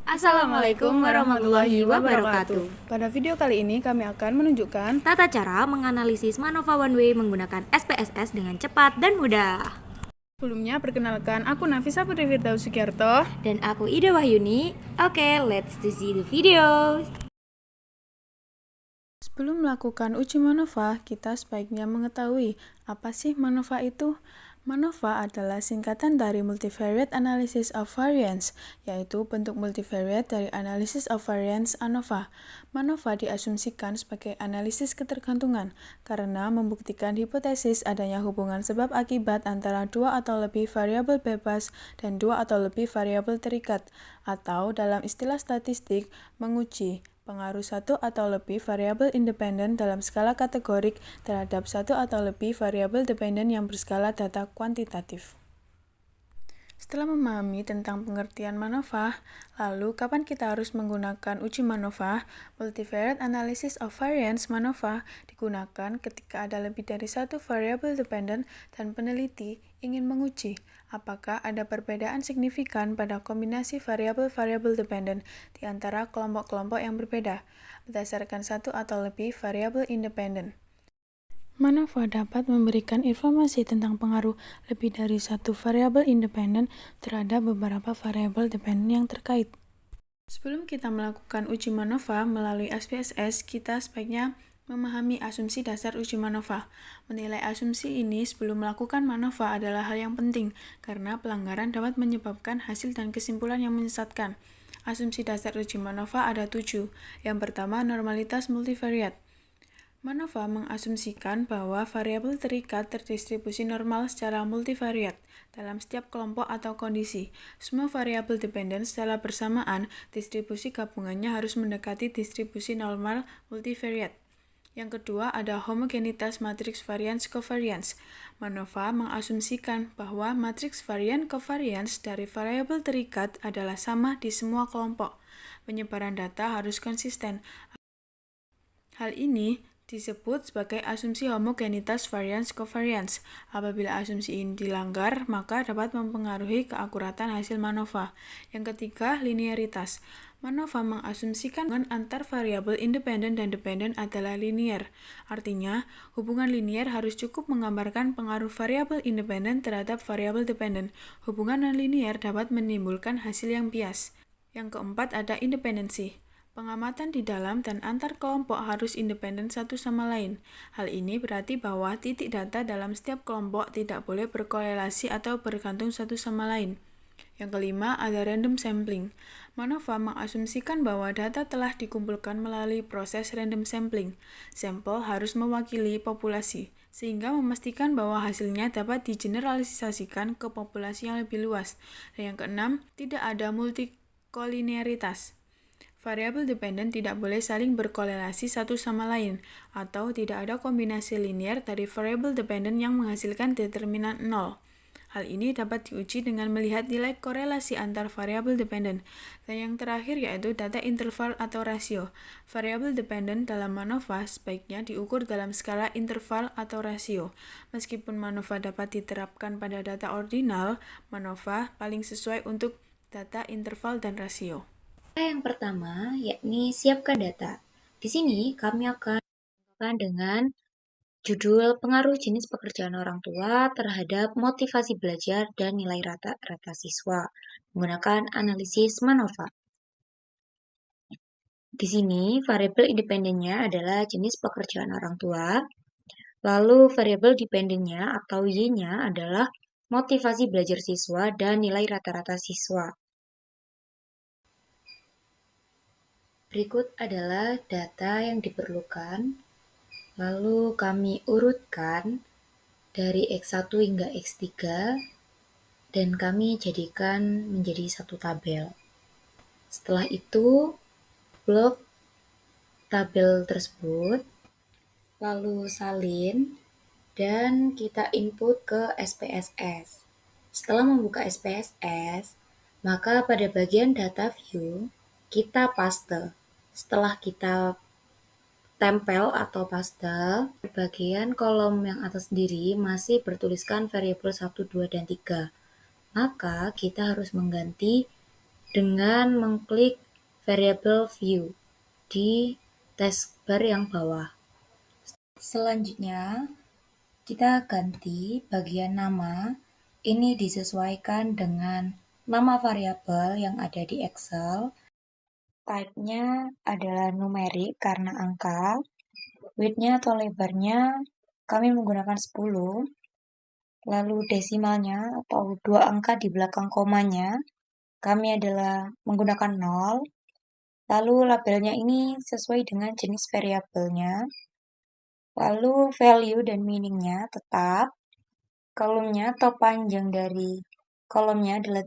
Assalamualaikum warahmatullahi wabarakatuh. Pada video kali ini kami akan menunjukkan Tata cara menganalisis MANOVA One Way menggunakan SPSS dengan cepat dan mudah. sebelumnya perkenalkan aku Nafisa Putri Firdaus Sugiarto. Dan aku Ida Wahyuni. Oke, let's see the video. Sebelum melakukan uji MANOVA, kita sebaiknya mengetahui apa sih MANOVA itu. MANOVA adalah singkatan dari Multivariate Analysis of Variance, yaitu bentuk multivariate dari Analysis of Variance ANOVA. MANOVA diasumsikan sebagai analisis ketergantungan karena membuktikan hipotesis adanya hubungan sebab akibat antara dua atau lebih variabel bebas dan dua atau lebih variabel terikat, atau dalam istilah statistik, menguji pengaruh satu atau lebih variabel independen dalam skala kategorik terhadap satu atau lebih variabel dependen yang berskala data kuantitatif. Setelah memahami tentang pengertian MANOVA, lalu kapan kita harus menggunakan uji MANOVA? Multivariate Analysis of Variance MANOVA digunakan ketika ada lebih dari satu variabel dependen dan peneliti ingin menguji apakah ada perbedaan signifikan pada kombinasi variabel-variabel dependen di antara kelompok-kelompok yang berbeda berdasarkan satu atau lebih variabel independen. MANOVA dapat memberikan informasi tentang pengaruh lebih dari satu variabel independen terhadap beberapa variabel dependen yang terkait. Sebelum kita melakukan uji MANOVA melalui SPSS, kita sebaiknya memahami asumsi dasar uji MANOVA. Menilai asumsi ini sebelum melakukan MANOVA adalah hal yang penting, karena pelanggaran dapat menyebabkan hasil dan kesimpulan yang menyesatkan. Asumsi dasar uji MANOVA ada 7. Yang pertama, normalitas multivariate. MANOVA mengasumsikan bahwa variabel terikat terdistribusi normal secara multivariat dalam setiap kelompok atau kondisi. Semua variabel dependen secara bersamaan, distribusi gabungannya harus mendekati distribusi normal multivariat. Yang kedua ada homogenitas matriks variance covariance. MANOVA mengasumsikan bahwa matriks varian covariance dari variabel terikat adalah sama di semua kelompok. Penyebaran data harus konsisten. Hal ini disebut sebagai asumsi homogenitas variance covariance. Apabila asumsi ini dilanggar, maka dapat mempengaruhi keakuratan hasil MANOVA. Yang ketiga, linearitas. MANOVA mengasumsikan hubungan antar variabel independen dan dependen adalah linear. Artinya, hubungan linear harus cukup menggambarkan pengaruh variabel independen terhadap variabel dependen. Hubungan non-linear dapat menimbulkan hasil yang bias. Yang keempat ada independensi. Pengamatan di dalam dan antar kelompok harus independen satu sama lain. Hal ini berarti bahwa titik data dalam setiap kelompok tidak boleh berkorelasi atau bergantung satu sama lain. Yang kelima, ada random sampling. MANOVA mengasumsikan bahwa data telah dikumpulkan melalui proses random sampling. Sampel harus mewakili populasi, sehingga memastikan bahwa hasilnya dapat digeneralisasikan ke populasi yang lebih luas. Dan yang keenam, tidak ada multikolinearitas. Variabel dependen tidak boleh saling berkorelasi satu sama lain, atau tidak ada kombinasi linear dari variabel dependen yang menghasilkan determinan 0. Hal ini dapat diuji dengan melihat nilai korelasi antar variabel dependen. Dan yang terakhir yaitu data interval atau rasio. Variabel dependen dalam MANOVA sebaiknya diukur dalam skala interval atau rasio. Meskipun MANOVA dapat diterapkan pada data ordinal, MANOVA paling sesuai untuk data interval dan rasio. Yang pertama, yakni siapkan data. Di sini kami akan menggunakan dengan judul pengaruh jenis pekerjaan orang tua terhadap motivasi belajar dan nilai rata-rata siswa menggunakan analisis MANOVA. Di sini variabel independennya adalah jenis pekerjaan orang tua, lalu variabel dependennya atau Y-nya adalah motivasi belajar siswa dan nilai rata-rata siswa. Berikut adalah data yang diperlukan, lalu kami urutkan dari X1 hingga X3, dan kami jadikan menjadi satu tabel. Setelah itu, blok tabel tersebut, lalu salin, dan kita input ke SPSS. Setelah membuka SPSS, maka pada bagian data view, kita paste. Setelah kita tempel atau paste, di bagian kolom yang atas sendiri masih bertuliskan variabel 1, 2, dan 3. Maka kita harus mengganti dengan mengklik variable view di taskbar yang bawah. Selanjutnya, kita ganti bagian nama. Ini disesuaikan dengan nama variabel yang ada di Excel. Type-nya adalah numerik karena angka. Width-nya atau lebarnya kami menggunakan 10. Lalu desimalnya atau 2 angka di belakang komanya kami adalah menggunakan 0. Lalu labelnya ini sesuai dengan jenis variabelnya. Lalu value dan meaning-nya tetap. Kolomnya atau panjang dari kolomnya adalah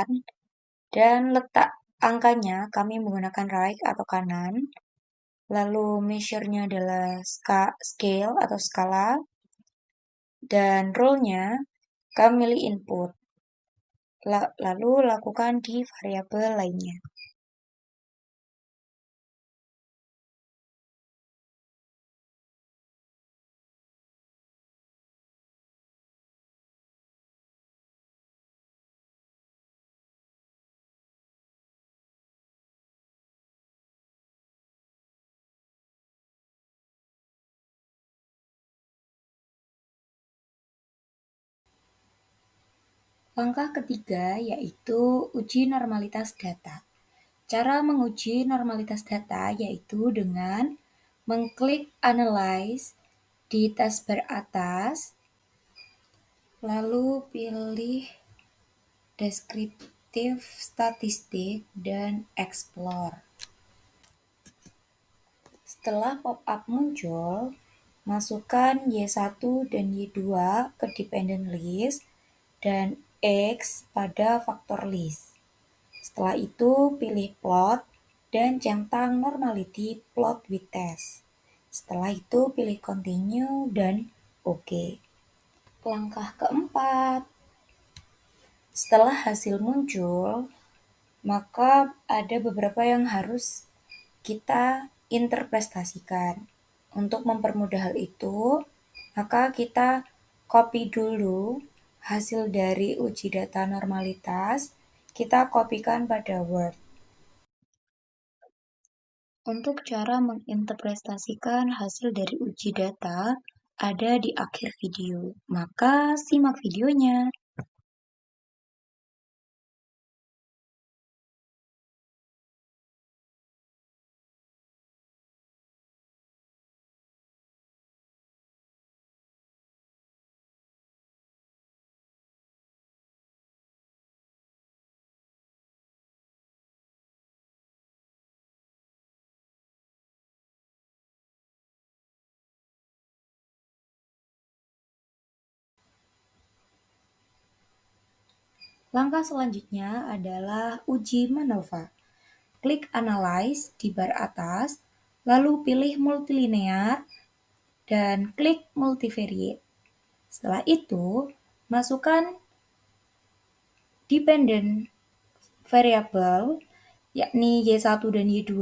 8. Dan letak angkanya kami menggunakan right atau kanan. Lalu measure-nya adalah scale atau skala. Dan role-nya kami milih input. Lalu lakukan di variabel lainnya. Langkah ketiga yaitu uji normalitas data. Cara menguji normalitas data yaitu dengan mengklik Analyze di taskbar atas, lalu pilih Deskriptif Statistik dan Explore. Setelah pop-up muncul, masukkan Y1 dan Y2 ke dependent list dan X pada factor list. Setelah itu, pilih plot dan centang normality plot with test. Setelah itu, pilih continue dan OK. Langkah keempat, setelah hasil muncul, maka ada beberapa yang harus kita interpretasikan. Untuk mempermudah hal itu, maka kita copy dulu hasil dari uji data normalitas, kita kopikan pada Word. Untuk cara menginterpretasikan hasil dari uji data ada di akhir video, maka simak videonya. Langkah selanjutnya adalah uji MANOVA. Klik Analyze di bar atas, lalu pilih Multilinear, dan klik Multivariate. Setelah itu, masukkan dependent variable, yakni Y1 dan Y2,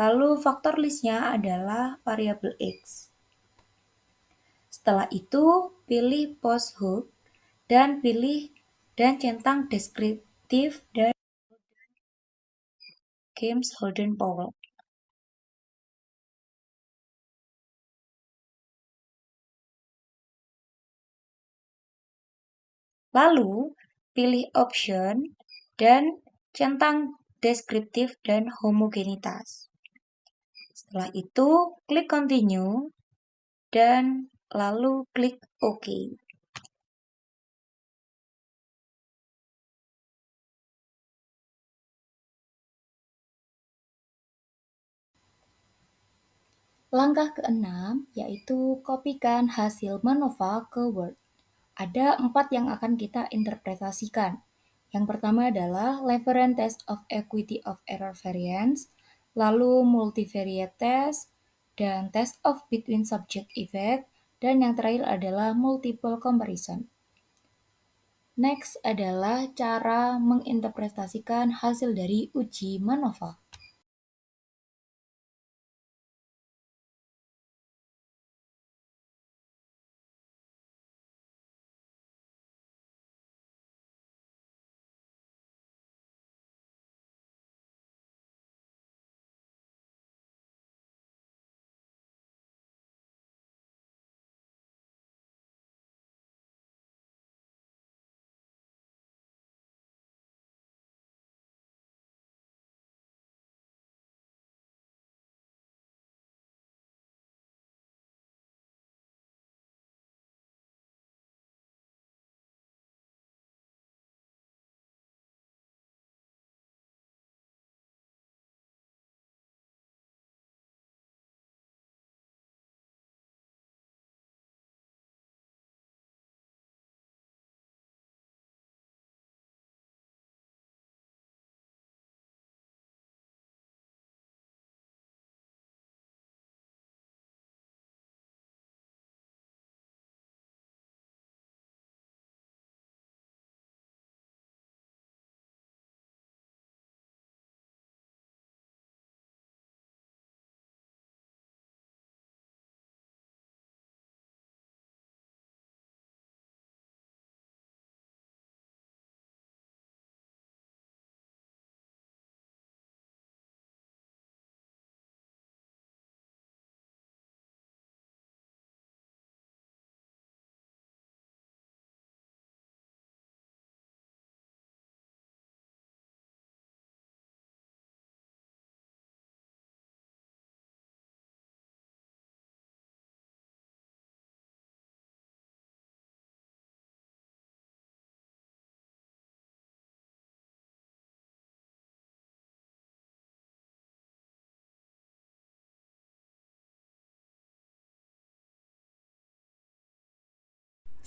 lalu faktor listnya adalah variabel X. Setelah itu, pilih post hook, dan centang deskriptif dan James Holden Powell. Lalu, pilih option dan centang deskriptif dan homogenitas. Setelah itu, klik continue dan lalu klik OK. Langkah keenam yaitu kopikan hasil MANOVA ke Word. Ada 4 yang akan kita interpretasikan. Yang pertama adalah Leveren Test of Equity of Error Variance, lalu Multivariate Test, dan Test of Between Subject Effect, dan yang terakhir adalah Multiple Comparison. Next adalah cara menginterpretasikan hasil dari uji MANOVA.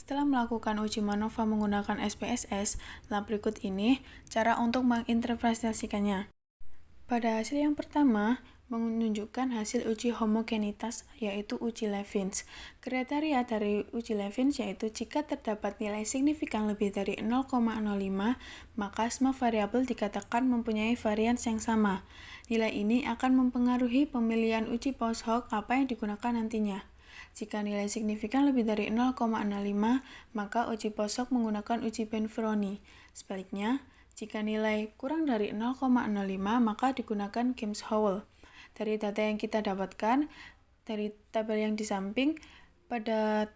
Setelah melakukan uji MANOVA menggunakan SPSS, nah berikut ini cara untuk menginterpretasikannya. Pada hasil yang pertama, menunjukkan hasil uji homogenitas, yaitu uji Levins. Kriteria dari uji Levins yaitu jika terdapat nilai signifikan lebih dari 0,05, maka semua variabel dikatakan mempunyai varians yang sama. Nilai ini akan mempengaruhi pemilihan uji post hoc apa yang digunakan nantinya. Jika nilai signifikan lebih dari 0,05, maka uji post hoc menggunakan uji Benferoni. Sebaliknya, jika nilai kurang dari 0,05, maka digunakan Gibbs-Howell. Dari data yang kita dapatkan, dari tabel yang di samping, pada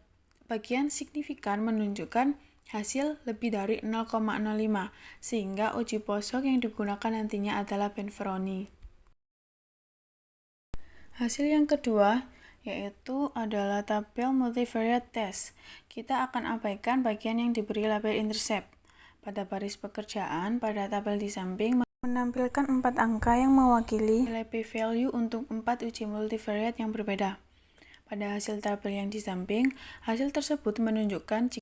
bagian signifikan menunjukkan hasil lebih dari 0,05, sehingga uji post hoc yang digunakan nantinya adalah Benferoni. Hasil yang kedua, yaitu adalah tabel multivariate test. Kita akan abaikan bagian yang diberi label intercept. Pada baris pekerjaan, pada tabel di samping menampilkan 4 angka yang mewakili nilai p-value untuk 4 uji multivariate yang berbeda. Pada hasil tabel yang di samping, hasil tersebut menunjukkan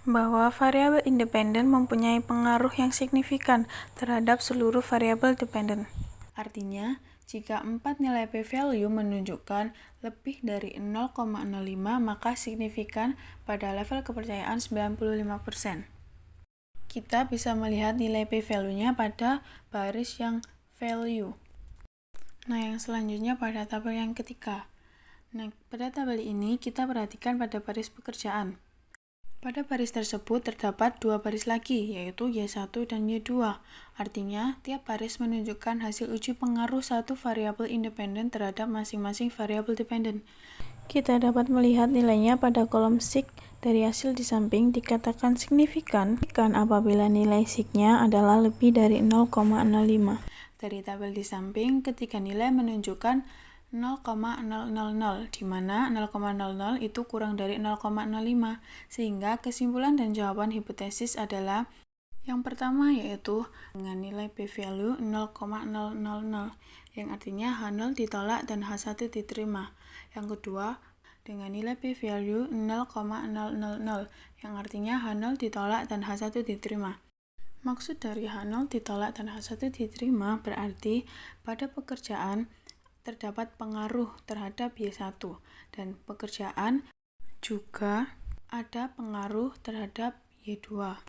bahwa variabel independen mempunyai pengaruh yang signifikan terhadap seluruh variabel dependen. Artinya, jika 4 nilai p-value menunjukkan lebih dari 0,05, maka signifikan pada level kepercayaan 95%. Kita bisa melihat nilai p-value-nya pada baris yang value. Nah, yang selanjutnya pada tabel yang ketiga. Nah, pada tabel ini kita perhatikan pada baris pekerjaan. Pada baris tersebut terdapat 2 baris lagi, yaitu Y1 dan Y2. Artinya, tiap baris menunjukkan hasil uji pengaruh satu variabel independen terhadap masing-masing variabel dependen. Kita dapat melihat nilainya pada kolom sig dari hasil di samping dikatakan signifikan apabila nilai sig-nya adalah lebih dari 0,05. Dari tabel di samping, ketiga nilai menunjukkan 0,000, di mana 0,00 itu kurang dari 0,05, sehingga kesimpulan dan jawaban hipotesis adalah yang pertama, yaitu dengan nilai p-value 0,000, yang artinya H0 ditolak dan H1 diterima. Yang kedua, dengan nilai p-value 0,000, yang artinya H0 ditolak dan H1 diterima. Maksud dari H0 ditolak dan H1 diterima berarti pada pekerjaan terdapat pengaruh terhadap Y1 dan pekerjaan juga ada pengaruh terhadap Y2.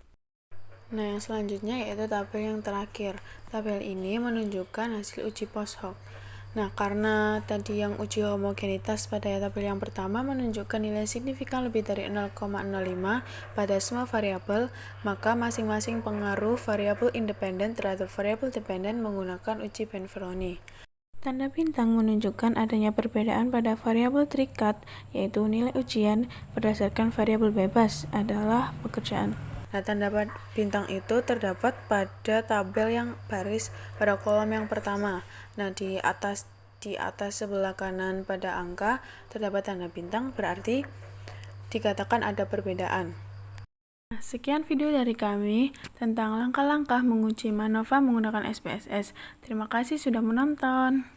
Nah, yang selanjutnya yaitu tabel yang terakhir. Tabel ini menunjukkan hasil uji post hoc. Nah, karena tadi yang uji homogenitas pada tabel yang pertama menunjukkan nilai signifikan lebih dari 0,05 pada semua variabel, maka masing-masing pengaruh variabel independen terhadap variabel dependen menggunakan uji Benferoni. Tanda bintang menunjukkan adanya perbedaan pada variabel terikat, yaitu nilai ujian berdasarkan variabel bebas adalah pekerjaan. Nah, tanda bintang itu terdapat pada tabel yang baris pada kolom yang pertama. Nah, di atas sebelah kanan pada angka terdapat tanda bintang, berarti dikatakan ada perbedaan. Sekian video dari kami tentang langkah-langkah menguji MANOVA menggunakan SPSS. Terima kasih sudah menonton.